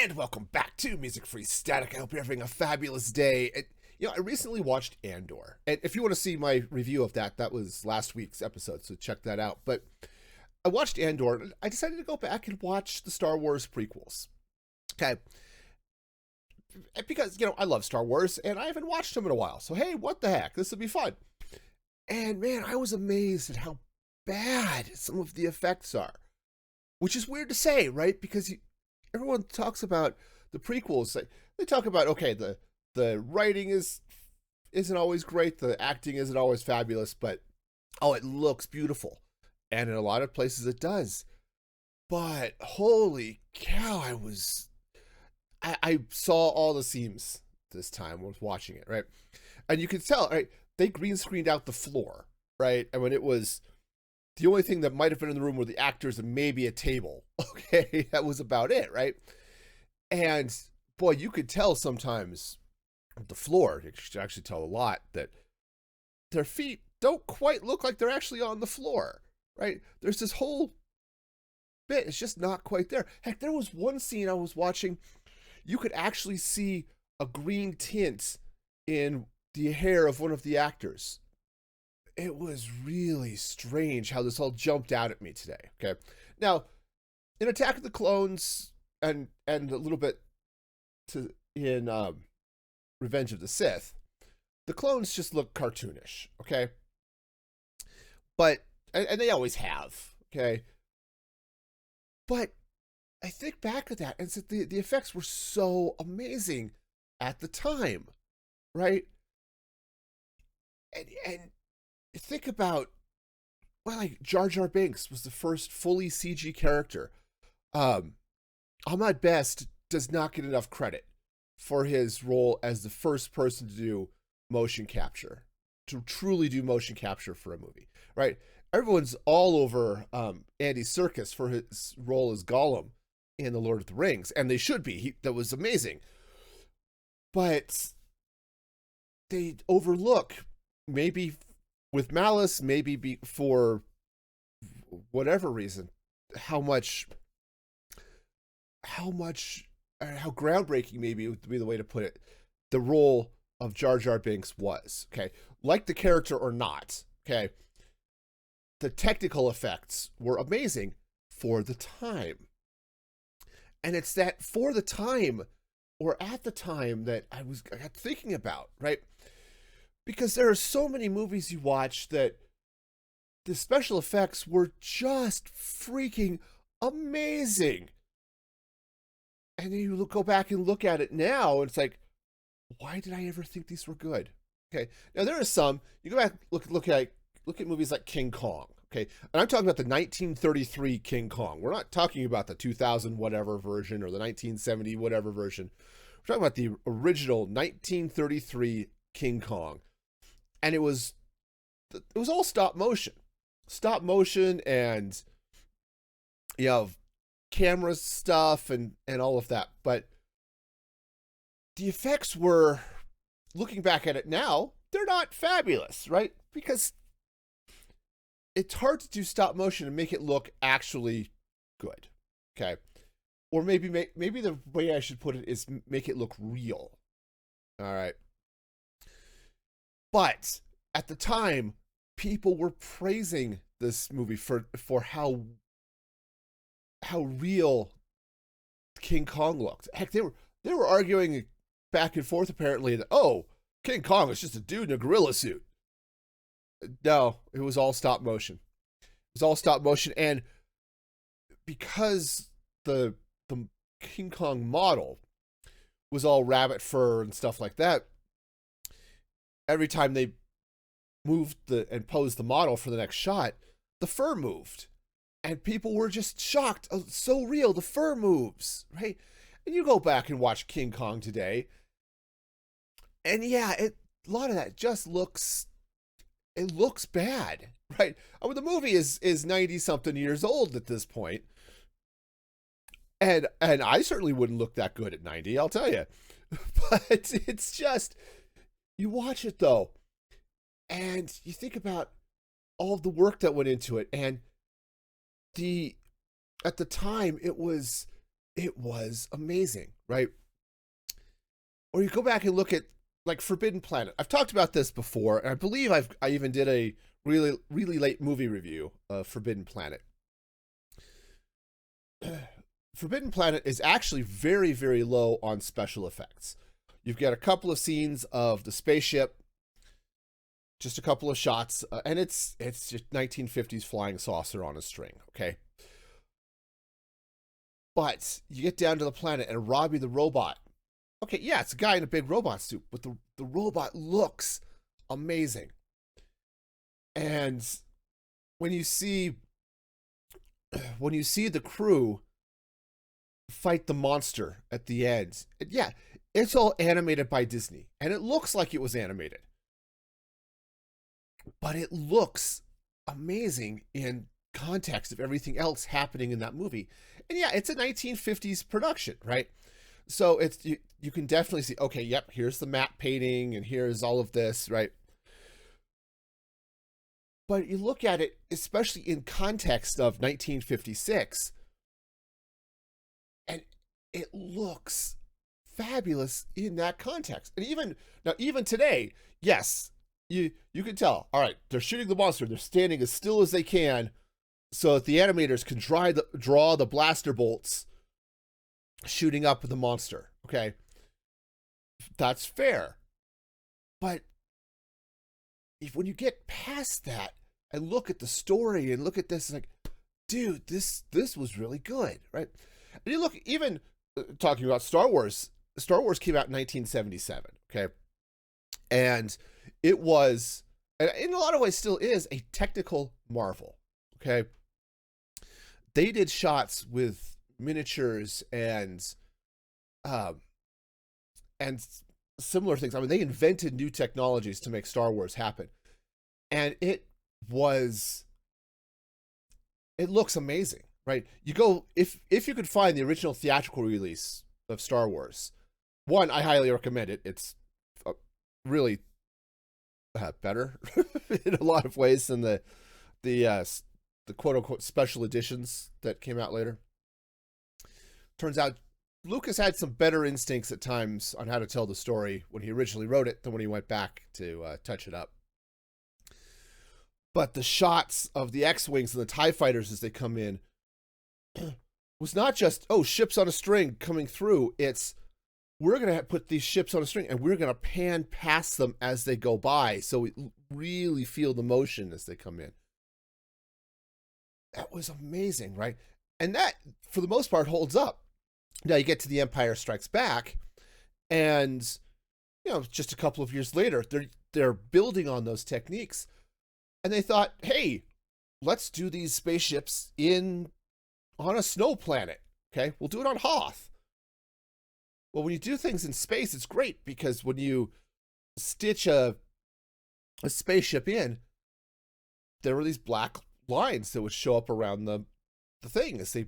And welcome back to Music Free Static. I hope you're having a fabulous day. I recently watched Andor. And if you want to see my review of that, that was last week's episode, so check that out. But I watched Andor, and I decided to go back and watch the Star Wars prequels. Okay. Because, I love Star Wars, and I haven't watched them in a while. So, hey, what the heck? This will be fun. And, man, I was amazed at how bad some of the effects are. Which is weird to say, right? Because everyone talks about the prequels. They talk about, okay, the writing isn't always great, the acting isn't always fabulous, but it looks beautiful, and in a lot of places it does. But holy cow, I saw all the seams this time when I was watching it, right? And you could tell, right? They green screened out the floor, right? And when it was the only thing that might have been in the room were the actors and maybe a table. Okay, that was about it, right? And boy, you could tell sometimes the floor, you should actually tell a lot, that their feet don't quite look like they're actually on the floor, right? There's this whole bit, it's just not quite there. Heck, there was one scene I was watching, you could actually see a green tint in the hair of one of the actors. It was really strange how this all jumped out at me today, okay? Now, in Attack of the Clones and a little bit in Revenge of the Sith, the clones just look cartoonish, okay? But, and they always have, okay? But I think back at that and said the effects were so amazing at the time, right? And think about, well, like Jar Jar Binks was the first fully CG character. Ahmad Best does not get enough credit for his role as the first person to do motion capture, to truly do motion capture for a movie, right? Everyone's all over Andy Serkis for his role as Gollum in The Lord of the Rings, and they should be. That was amazing. But they overlook, maybe with malice, maybe for whatever reason, how groundbreaking maybe would be the way to put it, the role of Jar Jar Binks was, okay? Like the character or not, okay? The technical effects were amazing for the time. And it's that for the time, or at the time, that I got thinking about, right? Because there are so many movies you watch that the special effects were just freaking amazing. And then you go back and look at it now, and it's like, why did I ever think these were good? Okay, now there are some. You go back, look at movies like King Kong. Okay, and I'm talking about the 1933 King Kong. We're not talking about the 2000 whatever version or the 1970 whatever version. We're talking about the original 1933 King Kong. And it was all stop motion, and camera stuff and all of that. But the effects were, looking back at it now, they're not fabulous, right? Because it's hard to do stop motion and make it look actually good, okay? Or maybe the way I should put it is make it look real. All right. But at the time, people were praising this movie for how real King Kong looked. Heck, they were arguing back and forth apparently that, King Kong is just a dude in a gorilla suit. No, it was all stop motion. It was all stop motion, and because the King Kong model was all rabbit fur and stuff like that, every time they moved and posed the model for the next shot, the fur moved. And people were just shocked. Oh, it's so real, the fur moves, right? And you go back and watch King Kong today, and yeah, a lot of that just looks bad, right? I mean, the movie is 90-something years old at this point. And I certainly wouldn't look that good at 90, I'll tell you. But it's just, you watch it though, and you think about all of the work that went into it, and at the time it was it was amazing, right? Or you go back and look at like Forbidden Planet. I've talked about this before, and I believe I even did a really late movie review of Forbidden Planet. Forbidden Planet is actually very low on special effects. You've got a couple of scenes of the spaceship, just a couple of shots, and it's just 1950s flying saucer on a string, okay? But you get down to the planet and Robbie the robot. Okay, yeah, it's a guy in a big robot suit, but the robot looks amazing. And when you see the crew fight the monster at the end, yeah, it's all animated by Disney, and it looks like it was animated. But it looks amazing in context of everything else happening in that movie. And yeah, it's a 1950s production, right? So it's you can definitely see, okay, yep, here's the map painting and here's all of this, right? But you look at it, especially in context of 1956, and it looks fabulous in that context. And even today, yes, you can tell, all right, they're shooting the monster, they're standing as still as they can so that the animators can draw the blaster bolts shooting up the monster. Okay, that's fair. But when you get past that and look at the story and look at this, like, dude, this was really good, right? And you look, even talking about Star Wars came out in 1977, okay? And it was, and in a lot of ways still is, a technical marvel, okay? They did shots with miniatures and similar things. I mean, they invented new technologies to make Star Wars happen. And it looks amazing, right? You go, if you could find the original theatrical release of Star Wars, one, I highly recommend it. It's really better in a lot of ways than the quote unquote special editions that came out later. Turns out Lucas had some better instincts at times on how to tell the story when he originally wrote it than when he went back to touch it up. But the shots of the X-Wings and the TIE fighters as they come in was not just, oh, ships on a string coming through. It's, we're going to put these ships on a string and we're going to pan past them as they go by, so we really feel the motion as they come in. That was amazing, right? And that, for the most part, holds up. Now you get to The Empire Strikes Back, and just a couple of years later, they're building on those techniques, and they thought, hey, let's do these spaceships on a snow planet. Okay, we'll do it on Hoth. Well, when you do things in space, it's great, because when you stitch a spaceship in, there were these black lines that would show up around the thing as they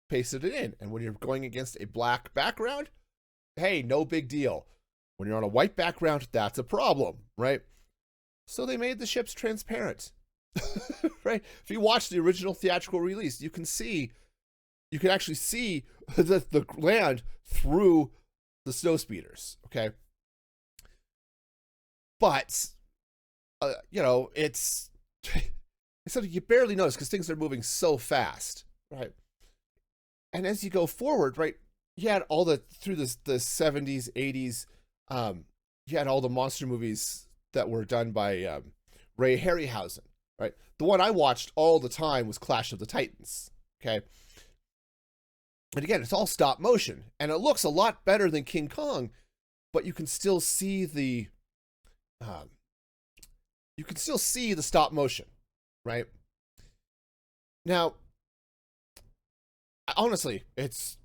pasted it in. And when you're going against a black background, hey, no big deal. When you're on a white background, that's a problem, right? So they made the ships transparent, right? If you watch the original theatrical release, you can actually see the land through the snow speeders, okay? But, it's something you barely notice because things are moving so fast, right? And as you go forward, right, you had through the 70s, 80s, you had all the monster movies that were done by Ray Harryhausen, right? The one I watched all the time was Clash of the Titans, okay? And again, it's all stop motion, and it looks a lot better than King Kong, but you can still see the stop motion, right? Now, honestly, it's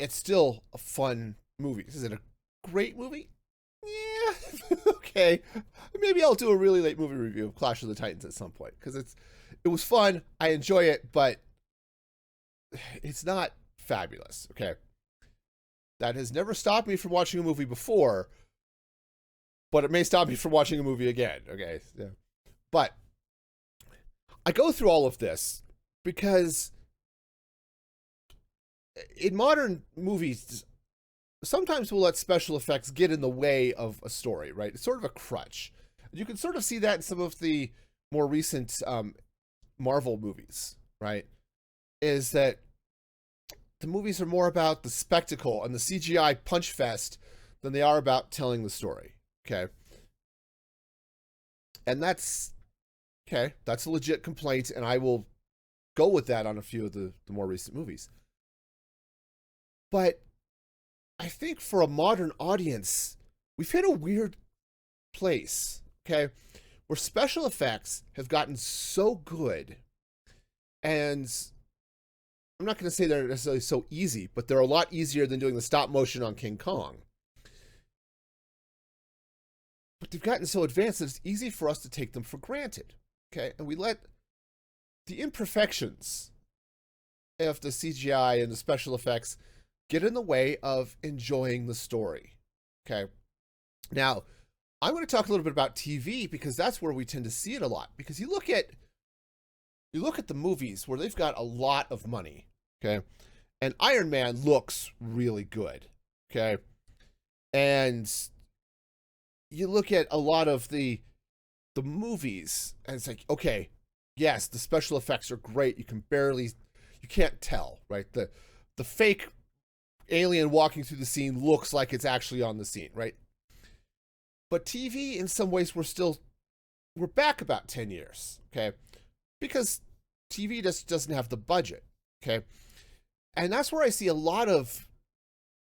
still a fun movie. Is it a great movie? Yeah, okay. Maybe I'll do a really late movie review of Clash of the Titans at some point, because it was fun. I enjoy it, but it's not fabulous, okay? That has never stopped me from watching a movie before, but it may stop me from watching a movie again, okay? Yeah. But I go through all of this because in modern movies, sometimes we'll let special effects get in the way of a story, right? It's sort of a crutch. You can sort of see that in some of the more recent Marvel movies, right? Is that the movies are more about the spectacle and the CGI punch fest than they are about telling the story, okay? And that's, okay, that's a legit complaint, and I will go with that on a few of the more recent movies. But I think for a modern audience, we've hit a weird place, okay, where special effects have gotten so good, and I'm not going to say they're necessarily so easy, but they're a lot easier than doing the stop motion on King Kong. But they've gotten so advanced that it's easy for us to take them for granted, okay? And we let the imperfections of the CGI and the special effects get in the way of enjoying the story, okay? Now, I'm going to talk a little bit about TV because that's where we tend to see it a lot. Because you look at the movies where they've got a lot of money, okay? And Iron Man looks really good, okay? And you look at a lot of the movies, and it's like, okay, yes, the special effects are great. You can't tell, right? The fake alien walking through the scene looks like it's actually on the scene, right? But TV, in some ways, we're back about 10 years, okay? Because TV just doesn't have the budget, okay? And that's where I see a lot of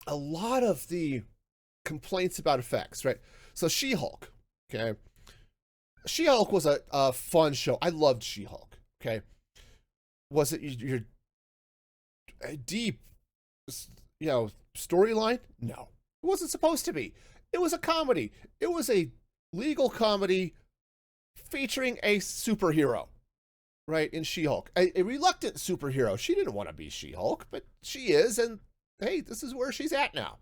the complaints about effects, right? So She-Hulk, okay? She-Hulk was a fun show. I loved She-Hulk, okay? Was it your deep, storyline? No. It wasn't supposed to be. It was a comedy. It was a legal comedy featuring a superhero, right, in She-Hulk. A reluctant superhero. She didn't want to be She-Hulk, but she is, and hey, this is where she's at now.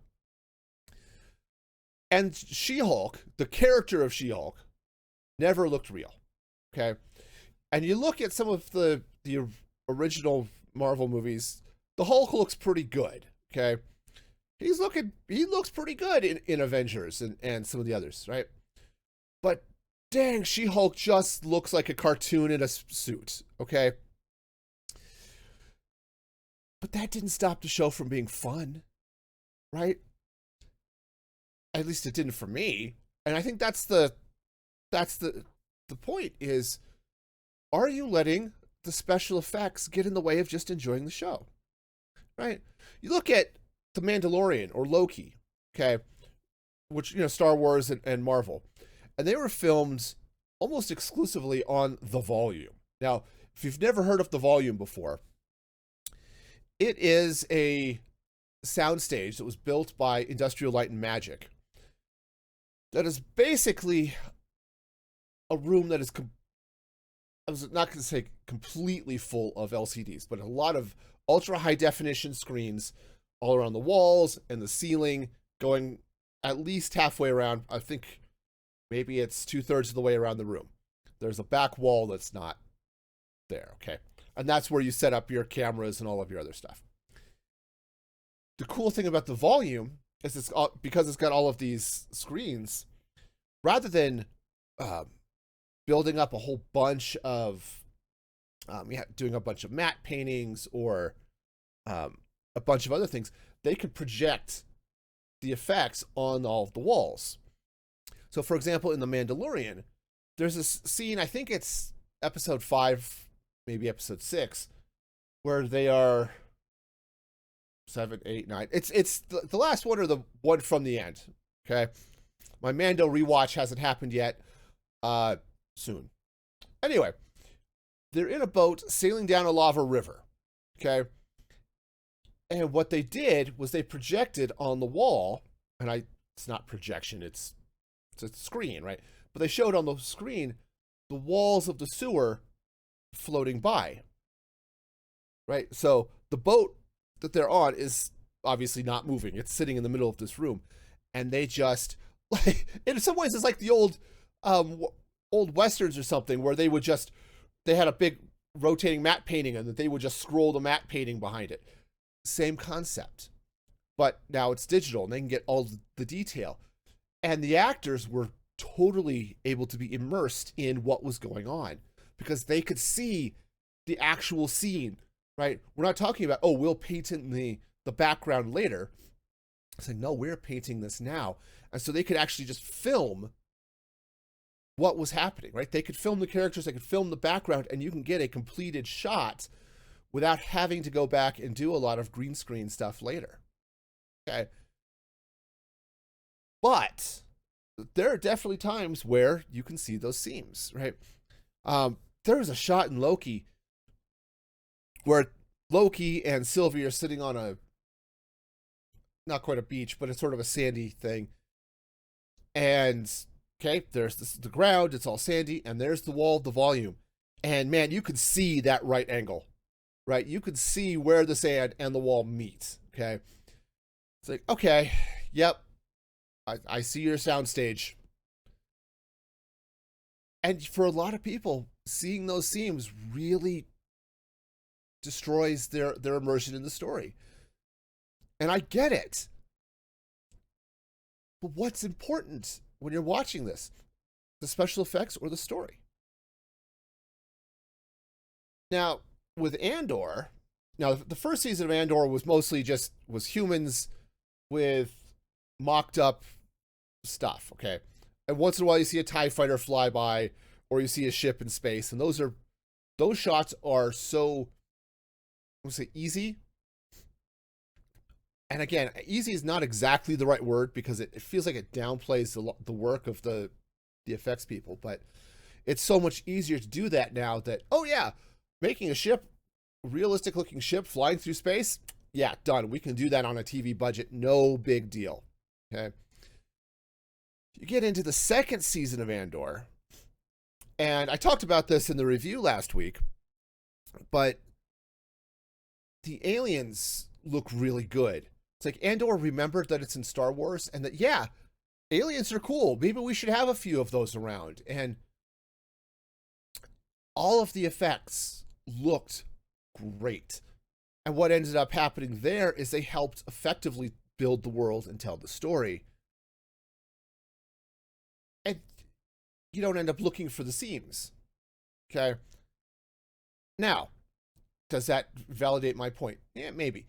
And She-Hulk, the character of She-Hulk, never looked real, okay? And you look at some of the original Marvel movies, the Hulk looks pretty good, okay? He looks pretty good in Avengers and some of the others, right? But dang, She-Hulk just looks like a cartoon in a suit, okay? But that didn't stop the show from being fun, right? At least it didn't for me. And I think that's the point is, are you letting the special effects get in the way of just enjoying the show, right? You look at The Mandalorian or Loki, okay, which, Star Wars and Marvel, and they were filmed almost exclusively on The Volume. Now, if you've never heard of The Volume before, it is a soundstage that was built by Industrial Light and Magic that is basically a room that is, I was not going to say completely full of LCDs, but a lot of ultra high definition screens all around the walls and the ceiling, going at least halfway around. I think maybe it's 2/3 of the way around the room. There's a back wall that's not there, okay? And that's where you set up your cameras and all of your other stuff. The cool thing about The Volume is because it's got all of these screens, rather than building up a whole bunch of, doing a bunch of matte paintings or a bunch of other things, they could project the effects on all of the walls. So, for example, in The Mandalorian, there's this scene, I think it's episode 5, maybe episode 6, where they are 7, 8, 9. It's the last one or the one from the end, okay? My Mando rewatch hasn't happened yet. Soon. Anyway, they're in a boat sailing down a lava river, okay? And what they did was they projected on the wall, and it's not projection, it's a screen, right? But they showed on the screen the walls of the sewer floating by, right? So the boat that they're on is obviously not moving. It's sitting in the middle of this room, and they just, like, in some ways, it's like the old Westerns or something, where they had a big rotating matte painting, and that they would just scroll the matte painting behind it. same concept, but now it's digital and they can get all the detail. And the actors were totally able to be immersed in what was going on because they could see the actual scene, right? We're not talking about, oh, we'll paint in the background later. It's like, no, we're painting this now. And so they could actually just film what was happening, right? They could film the characters, they could film the background, and you can get a completed shot without having to go back and do a lot of green screen stuff later. Okay. But there are definitely times where you can see those seams, right? There was a shot in Loki where Loki and Sylvie are sitting on a, not quite a beach, but it's sort of a sandy thing. And, okay, there's the ground, it's all sandy, and there's the wall, the volume. And man, you could see that right angle, right? You could see where the sand and the wall meet, okay? It's like, okay, yep, I see your soundstage. And for a lot of people, seeing those seams really destroys their immersion in the story. And I get it. But what's important when you're watching this? The special effects or the story? Now, with Andor, now the first season of Andor was mostly was humans with mocked up stuff, okay? And once in a while you see a TIE fighter fly by or you see a ship in space, and those shots are so, I would say, easy. And again, easy is not exactly the right word because it feels like it downplays the work of the effects people, but it's so much easier to do that now that, oh yeah, making a ship, realistic looking ship flying through space, yeah, done. We can do that on a TV budget, no big deal, okay? You get into the second season of Andor, and I talked about this in the review last week, but the aliens look really good. It's like Andor remembered that it's in Star Wars and that, yeah, aliens are cool. Maybe we should have a few of those around. And all of the effects looked great. And what ended up happening there is they helped effectively build the world and tell the story. And you don't end up looking for the seams. Okay? Now, does that validate my point? Yeah, maybe.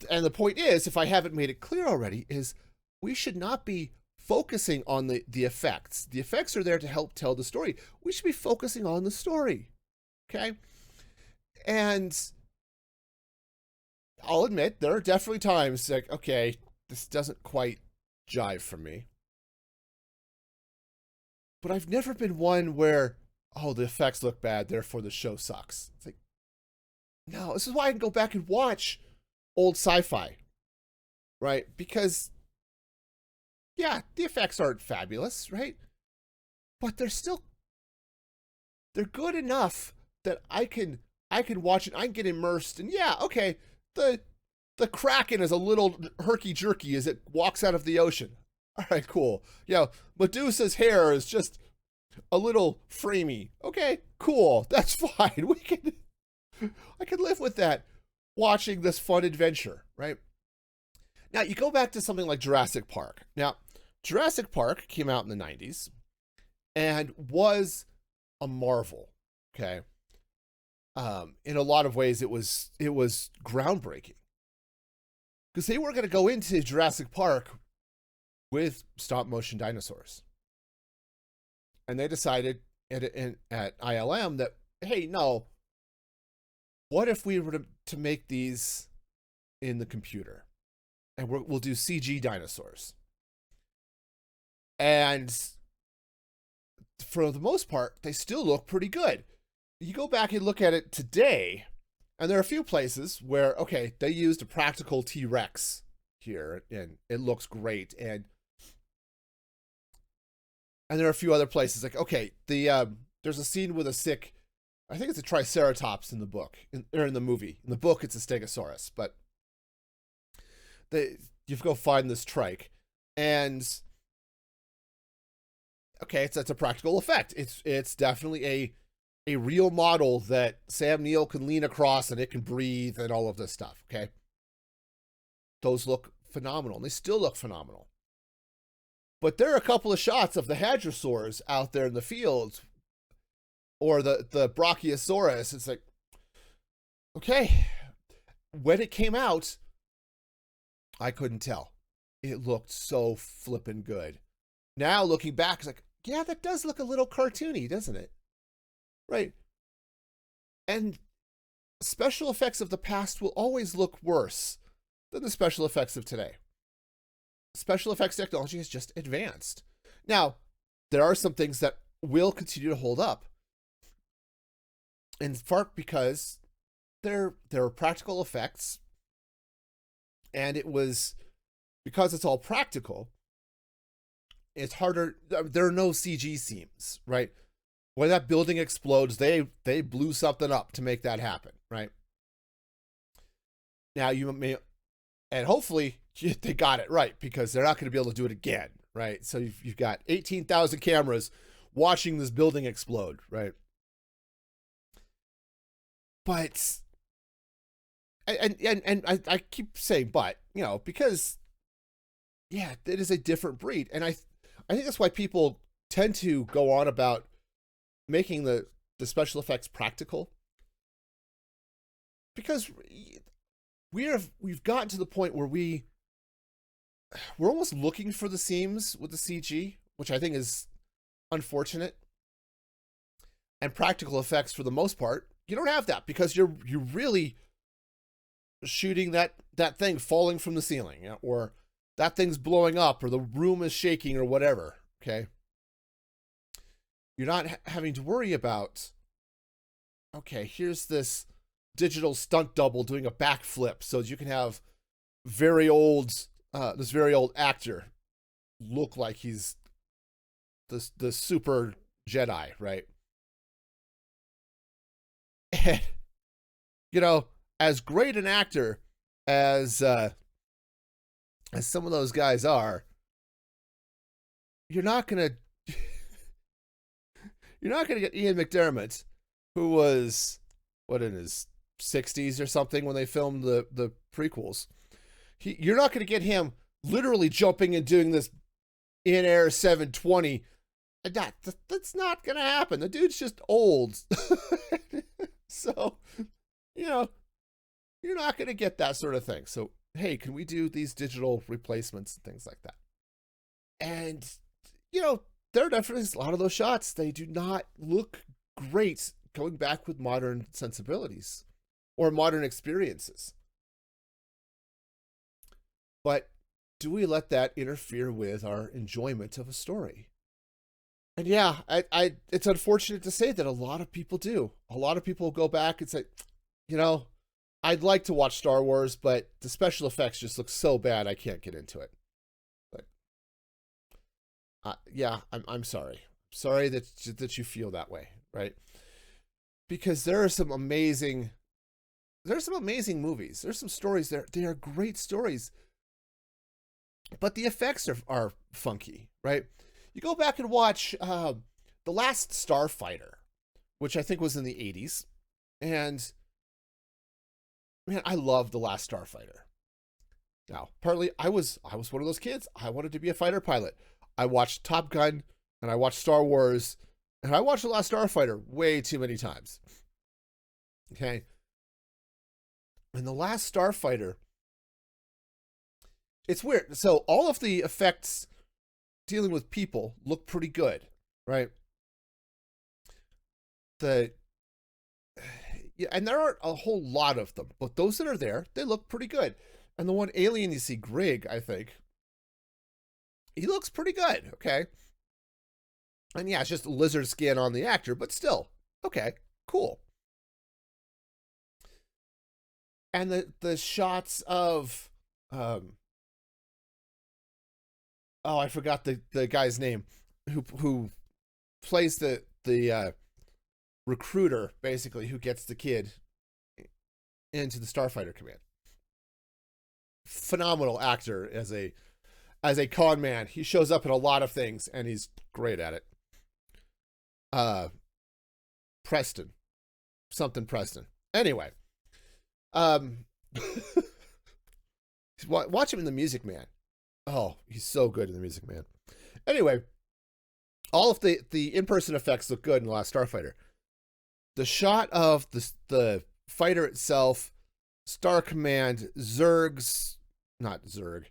And the point is, if I haven't made it clear already, is we should not be focusing on the effects. The effects are there to help tell the story. We should be focusing on the story. Okay? And I'll admit, there are definitely times like, okay, this doesn't quite jive for me. But I've never been one where, oh, the effects look bad, therefore the show sucks. It's like, no, this is why I can go back and watch old sci-fi, right? Because, yeah, the effects aren't fabulous, right? But they're good enough that I can watch it, I can get immersed, and yeah, okay, the Kraken is a little herky-jerky as it walks out of the ocean. All right, cool. Yeah, Medusa's hair is just a little framey. Okay, cool. That's fine. I can live with that watching this fun adventure, right? Now, you go back to something like Jurassic Park. Now, Jurassic Park came out in the 90s and was a marvel, okay? In a lot of ways, it was groundbreaking. Because they were going to go into Jurassic Park with stop-motion dinosaurs. And they decided at ILM that, hey, no, what if we were to make these in the computer? And we'll do CG dinosaurs. And for the most part, they still look pretty good. You go back and look at it today, and there are a few places where, okay, they used a practical T-Rex here, and it looks great. And there are a few other places, like, okay, there's a scene with a sick, I think it's a Triceratops in the book, or in the movie. In the book, it's a Stegosaurus, but you go find this trike, and okay, it's a practical effect. It's definitely a real model that Sam Neill can lean across and it can breathe and all of this stuff. Okay, those look phenomenal. And they still look phenomenal. But there are a couple of shots of the hadrosaurs out there in the fields, or the Brachiosaurus. It's like, okay, when it came out, I couldn't tell. It looked so flippin' good. Now looking back, it's like, yeah, that does look a little cartoony, doesn't it? Right. And special effects of the past will always look worse than the special effects of today. Special effects technology has just advanced. Now, there are some things that will continue to hold up, in part because there are practical effects, and it was because it's all practical. It's harder. There are no CG seams, right? When that building explodes, they blew something up to make that happen, right? Now you may, and hopefully they got it right, because they're not going to be able to do it again, right? So you've got 18,000 cameras watching this building explode, right? But and I keep saying but, because yeah, it is a different breed, and I think that's why people tend to go on about making the special effects practical, because we've gotten to the point where we're almost looking for the seams with the CG, which I think is unfortunate. And practical effects, for the most part, you don't have that, because you're really shooting that thing falling from the ceiling, or that thing's blowing up, or the room is shaking, or whatever. Okay, you're not having to worry about, okay, here's this digital stunt double doing a backflip, so you can have this very old actor look like he's the super Jedi, right? And, as great an actor as some of those guys are, you're not gonna get Ian McDiarmid, who was in his 60s or something when they filmed the prequels. You're not gonna get him literally jumping and doing this in air 720. That's not gonna happen. The dude's just old. So, you're not gonna get that sort of thing. So, hey, can we do these digital replacements and things like that? And, there are definitely a lot of those shots. They do not look great going back with modern sensibilities or modern experiences. But do we let that interfere with our enjoyment of a story? And yeah, it's unfortunate to say that a lot of people do. A lot of people go back and say, I'd like to watch Star Wars, but the special effects just look so bad I can't get into it. But yeah, I'm sorry. Sorry that you feel that way, right? Because there are some amazing movies. There's some stories there. They are great stories. But the effects are funky, right? You go back and watch The Last Starfighter, which I think was in the 80s. And man, I love The Last Starfighter. Now, partly I was one of those kids. I wanted to be a fighter pilot. I watched Top Gun, and I watched Star Wars, and I watched The Last Starfighter way too many times. Okay? And The Last Starfighter, it's weird. So all of the effects dealing with people look pretty good, right? Yeah, and there aren't a whole lot of them, but those that are there, they look pretty good. And the one alien you see, Greg, I think, he looks pretty good, okay? And yeah, it's just a lizard skin on the actor, but still, okay, cool. And the shots of, I forgot the guy's name, who plays the recruiter, basically, who gets the kid into the Starfighter Command. Phenomenal actor as a con man. He shows up in a lot of things, and he's great at it. Preston. Something Preston. Anyway. Watch him in The Music Man. Oh, he's so good in The Music Man. Anyway, all of the in-person effects look good in The Last Starfighter. The shot of the fighter itself, Star Command, Zerg's, not Zerg.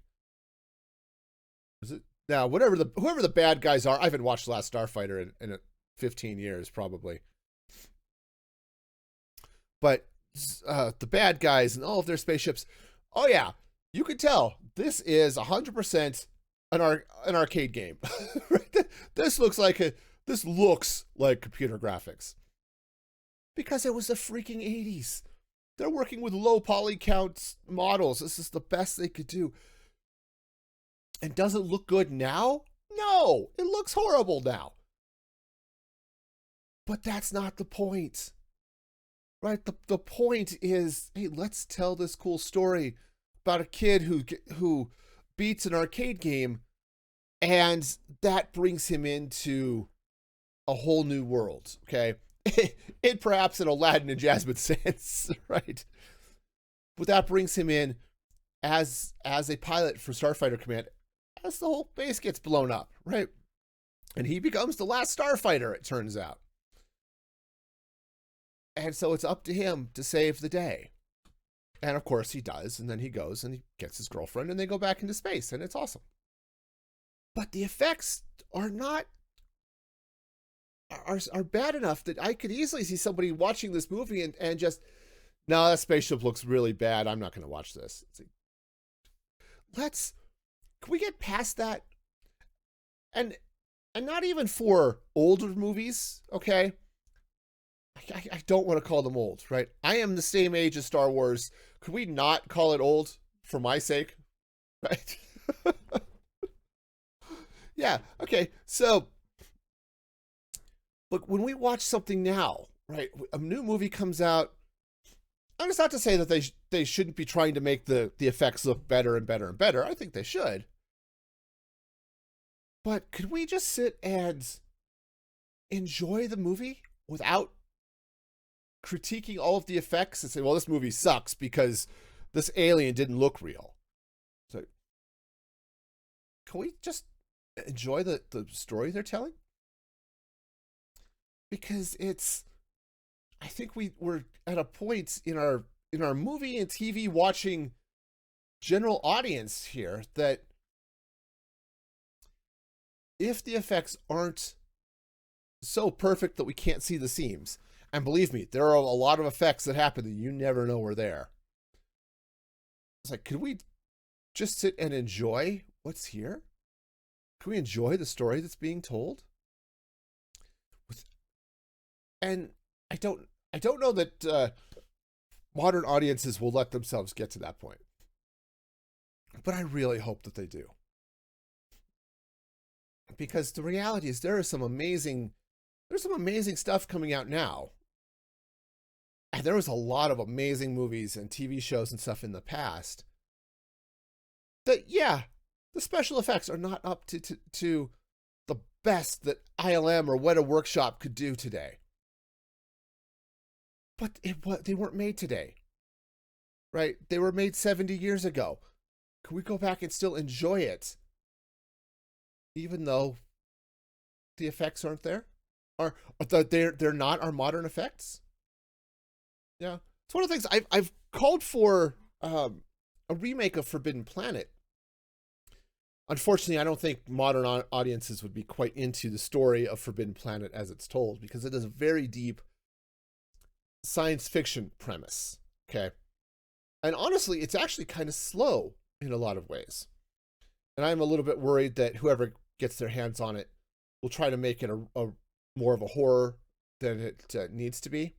Is it? Now, whoever the bad guys are, I haven't watched The Last Starfighter in 15 years, probably. But the bad guys and all of their spaceships, oh yeah, you could tell this is 100% an arcade game. Right? This looks like computer graphics. Because it was the freaking 80s. They're working with low poly count models. This is the best they could do. And does it look good now? No, it looks horrible now. But that's not the point. Right? The point is, hey, let's tell this cool story about a kid who beats an arcade game, and that brings him into a whole new world, okay? It perhaps an Aladdin and Jasmine sense, right? But that brings him in as a pilot for Starfighter Command as the whole base gets blown up, right? And he becomes the last Starfighter, it turns out. And so it's up to him to save the day. And of course he does, and then he goes and he gets his girlfriend and they go back into space, and it's awesome. But the effects are not are bad enough that I could easily see somebody watching this movie and just, no, that spaceship looks really bad. I'm not going to watch this. Can we get past that? And not even for older movies, okay? I don't want to call them old, right? I am the same age as Star Wars. Could we not call it old for my sake? Right? Yeah, okay. So, look, when we watch something now, right, a new movie comes out, and it's not to say that they shouldn't be trying to make the effects look better and better and better. I think they should. But could we just sit and enjoy the movie without critiquing all of the effects and say, well, this movie sucks because this alien didn't look real? So, can we just enjoy the story they're telling? Because I think we're at a point in our movie and TV watching general audience here that if the effects aren't so perfect that we can't see the seams, and believe me, there are a lot of effects that happen that you never know are there. It's like, could we just sit and enjoy what's here? Can we enjoy the story that's being told? And I don't know that modern audiences will let themselves get to that point. But I really hope that they do. Because the reality is there's some amazing stuff coming out now. And there was a lot of amazing movies and TV shows and stuff in the past that, yeah, the special effects are not up to the best that ILM or Weta Workshop could do today. But they weren't made today, right? They were made 70 years ago. Can we go back and still enjoy it, even though the effects aren't there? They're not our modern effects? Yeah, it's one of the things I've called for a remake of Forbidden Planet. Unfortunately, I don't think modern audiences would be quite into the story of Forbidden Planet as it's told, because it is a very deep science fiction premise, okay? And honestly, it's actually kind of slow in a lot of ways. And I'm a little bit worried that whoever gets their hands on it will try to make it a more of a horror than it needs to be.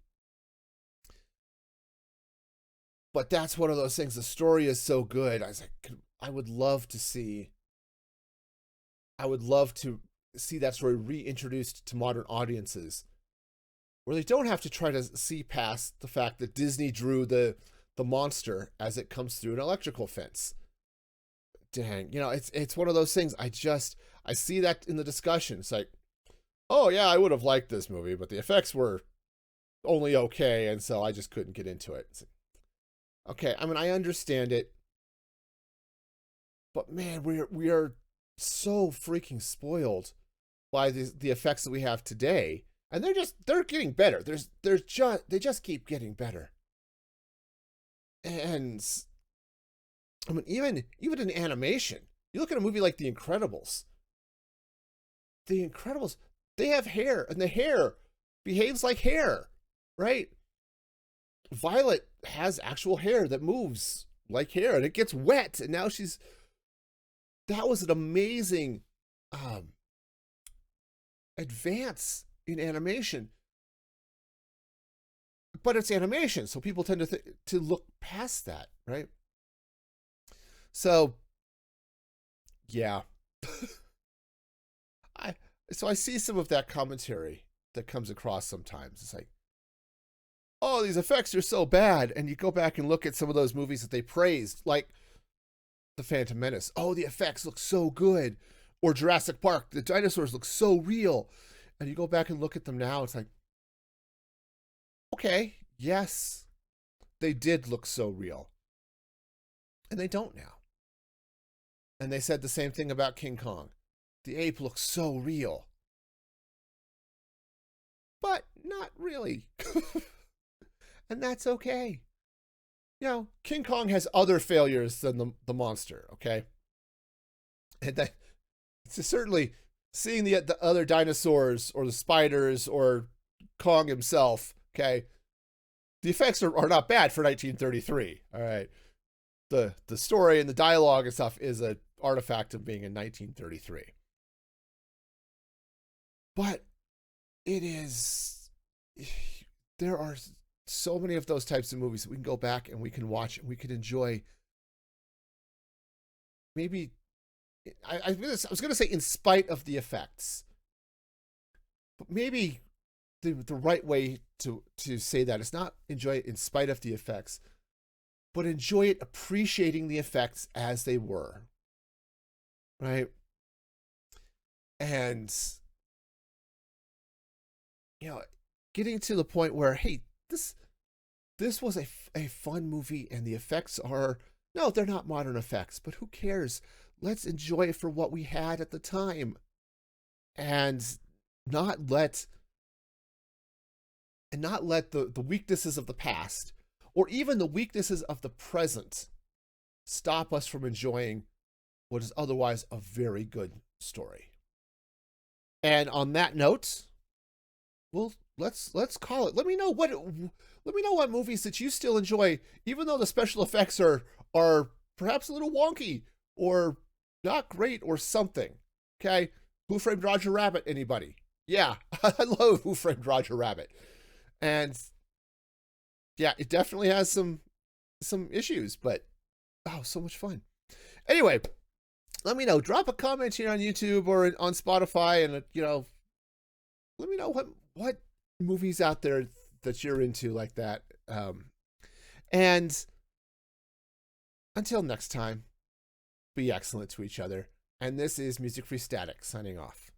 But that's one of those things. The story is so good. I was like, I would love to see that story reintroduced to modern audiences, where they don't have to try to see past the fact that Disney drew the monster as it comes through an electrical fence. Dang, it's one of those things. I see that in the discussion. It's like, oh yeah, I would have liked this movie, but the effects were only okay, and so I just couldn't get into it. Okay, I mean, I understand it. But man, we are so freaking spoiled by the effects that we have today, and they're getting better. They just keep getting better. And I mean, even in animation, you look at a movie like The Incredibles. The Incredibles, they have hair, and the hair behaves like hair, right? Violet has actual hair that moves like hair, and it gets wet, and now that was an amazing advance in animation. But it's animation, so people tend to look past that, right? So, yeah. So I see some of that commentary that comes across sometimes. It's like, oh, these effects are so bad. And you go back and look at some of those movies that they praised, like The Phantom Menace. Oh, the effects look so good. Or Jurassic Park, the dinosaurs look so real. And you go back and look at them now, it's like, okay, yes, they did look so real. And they don't now. And they said the same thing about King Kong. The ape looks so real. But not really. And that's okay. You know, King Kong has other failures than the monster, okay? And that it's certainly seeing the other dinosaurs or the spiders or Kong himself, okay? The effects are not bad for 1933, all right? The story and the dialogue and stuff is an artifact of being in 1933. But there are so many of those types of movies that we can go back and we can watch and we can enjoy. Maybe, I was going to say in spite of the effects, but maybe the right way to say that is not enjoy it in spite of the effects, but enjoy it appreciating the effects as they were, right? And, you know, getting to the point where, hey, this was a fun movie, and the effects no, they're not modern effects, but who cares? Let's enjoy it for what we had at the time, and not let the weaknesses of the past, or even the weaknesses of the present, stop us from enjoying what is otherwise a very good story. And on that note, well, let's call it. Let me know what movies that you still enjoy, even though the special effects are perhaps a little wonky or not great or something. Okay, Who Framed Roger Rabbit? Anybody? Yeah, I love Who Framed Roger Rabbit, and yeah, it definitely has some issues, but oh, so much fun. Anyway, let me know. Drop a comment here on YouTube or on Spotify, and let me know what movies out there that you're into like that. And until next time, be excellent to each other. And this is Music Free Static signing off.